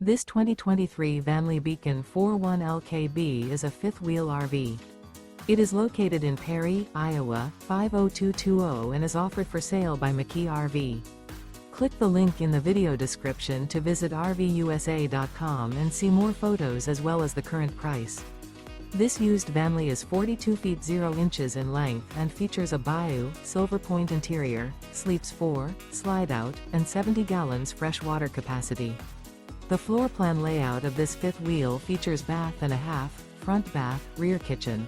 This 2023 Vanleigh Beacon 41LKB is a fifth-wheel RV. It is located in Perry, Iowa, 50220 and is offered for sale by McKee RV. Click the link in the video description to visit RVUSA.com and see more photos as well as the current price. This used Vanleigh is 42 feet 0 inches in length and features a Bayou, Silverpoint interior, sleeps 4, Slideout, and 70 gallons fresh water capacity. The floor plan layout of this fifth wheel features bath and a half, front bath, rear kitchen.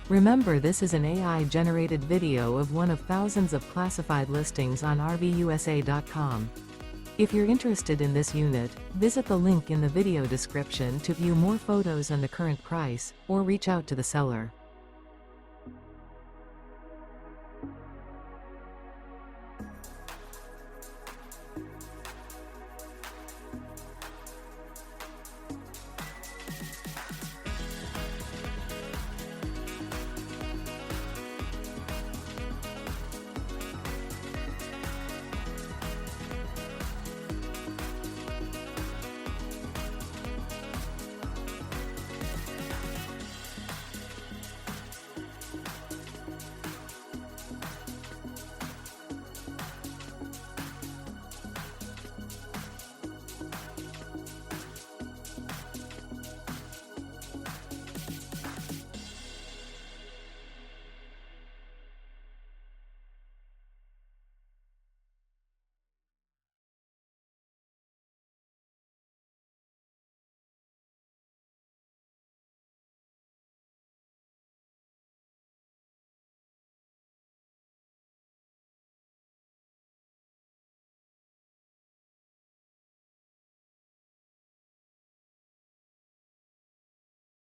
Remember, this is an AI-generated video of one of thousands of classified listings on RVUSA.com. If you're interested in this unit, visit the link in the video description to view more photos and the current price, or reach out to the seller.